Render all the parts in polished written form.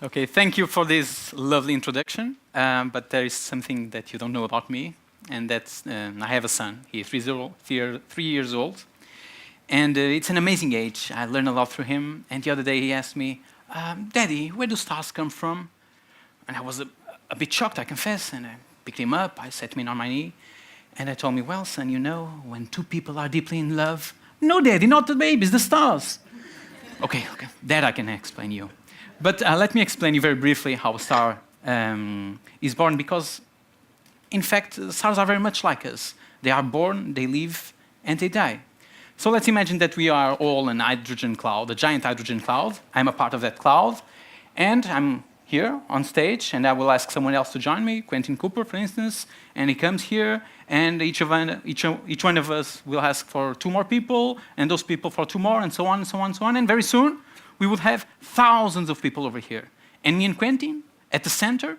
Okay, thank you for this lovely introduction. But there is something that you don't know about me, and that's I have a son. He is 3 years old, and it's an amazing age. I learn a lot through him. And the other day he asked me, "Daddy, where do stars come from?" And I was a bit shocked, I confess. And I picked him up. I sat him on my knee, and I told me, "Well, son, you know, when two people are deeply in love." "No, Daddy, not the babies, the stars." Okay, that I can explain you. But let me explain you very briefly how a star is born, because, in fact, stars are very much like us. They are born, they live, and they die. So let's imagine that we are all an hydrogen cloud, a giant hydrogen cloud. I'm a part of that cloud, and I'm here on stage, and I will ask someone else to join me, Quentin Cooper, for instance, and he comes here, and each one of us will ask for 2 more people, and those people for 2 more, and so on, and so on, and so on, and very soon, we would have thousands of people over here. And me and Quentin, at the center,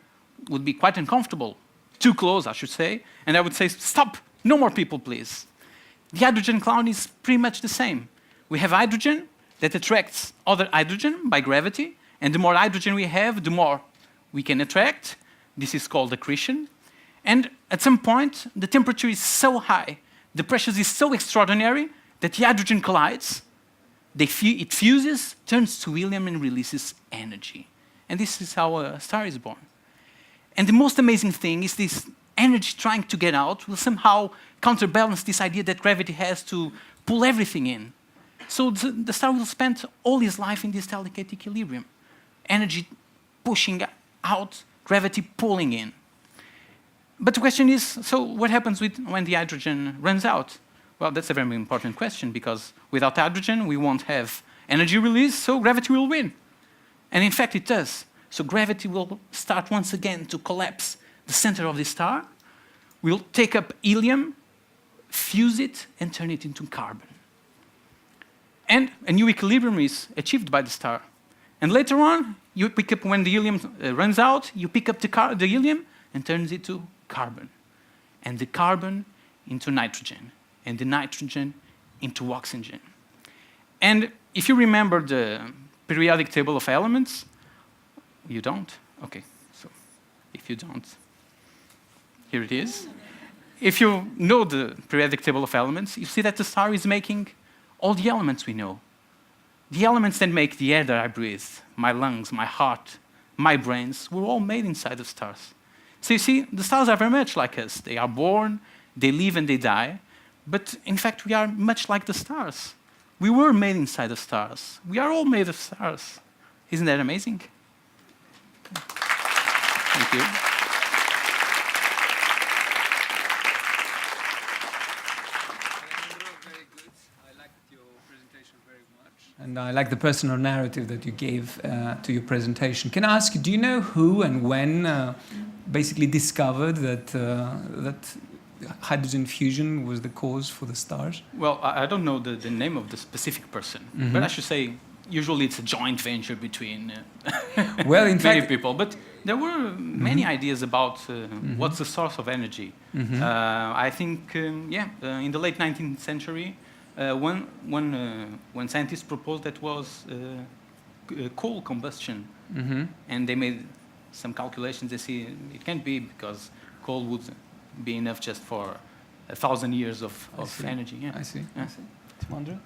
would be quite uncomfortable. Too close, I should say. And I would say, "Stop, no more people, please." The hydrogen cloud is pretty much the same. We have hydrogen that attracts other hydrogen by gravity, and the more hydrogen we have, the more we can attract. This is called accretion. And at some point, the temperature is so high, the pressure is so extraordinary, that the hydrogen collides. It fuses, turns to helium, and releases energy. And this is how a star is born. And the most amazing thing is this energy trying to get out will somehow counterbalance this idea that gravity has to pull everything in. So the star will spend all his life in this delicate equilibrium. Energy pushing out, gravity pulling in. But the question is, so what happens when the hydrogen runs out? Well, that's a very important question, because without hydrogen, we won't have energy release, so gravity will win. And in fact, it does. So gravity will start once again to collapse the center of the star. We'll take up helium, fuse it, and turn it into carbon. And a new equilibrium is achieved by the star. And later on, you pick up, when the helium runs out, you pick up the helium and turns it to carbon. And the carbon into nitrogen. And the nitrogen into oxygen. And if you remember the periodic table of elements, you don't? Okay, so if you don't, here it is. If you know the periodic table of elements, you see that the star is making all the elements we know. The elements that make the air that I breathe, my lungs, my heart, my brains, were all made inside the stars. So you see, the stars are very much like us. They are born, they live, and they die. But in fact, we are much like the stars. We were made inside the stars. We are all made of stars. Isn't that amazing? Thank you. Very good. I liked your presentation very much. And I like the personal narrative that you gave to your presentation. Can I ask you, do you know who and when basically discovered that hydrogen fusion was the cause for the stars? Well, I don't know the name of the specific person, but I should say usually it's a joint venture between well, in many fact, people. But there were many ideas about what's the source of energy. I think, in the late 19th century, when scientists proposed that was coal combustion, and they made some calculations. They see it can't be, because coal would be enough just for 1,000 years of energy. Yeah. I see. Yeah. Timandra?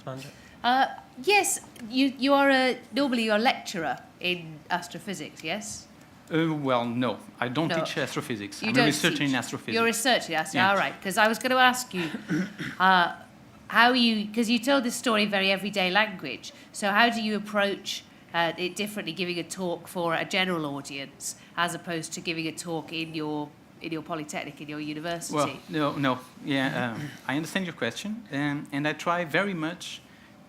Yes, you are normally you're a lecturer in astrophysics, yes? Well, no, I don't teach astrophysics. I'm a researcher in astrophysics. You're a researcher in astrophysics, Yeah. all right. Because I was going to ask you because you told this story in very everyday language. So how do you approach it differently, giving a talk for a general audience as opposed to giving a talk in your polytechnic, in your university? Well, no. Yeah, I understand your question, and I try very much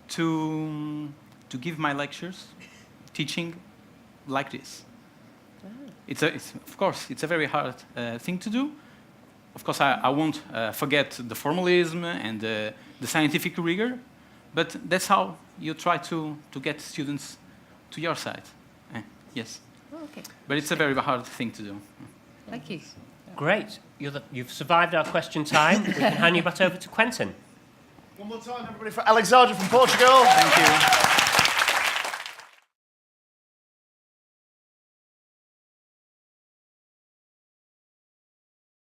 to give my lectures, teaching like this. Of course, it's a very hard thing to do. Of course, I won't forget the formalism and the scientific rigor, but that's how you try to get students to your side. Yes. Oh, okay. But it's a very hard thing to do. Thank you. Great. You've survived our question time. We can hand you back over to Quentin. One more time, everybody, for Alexandre from Portugal. Thank you.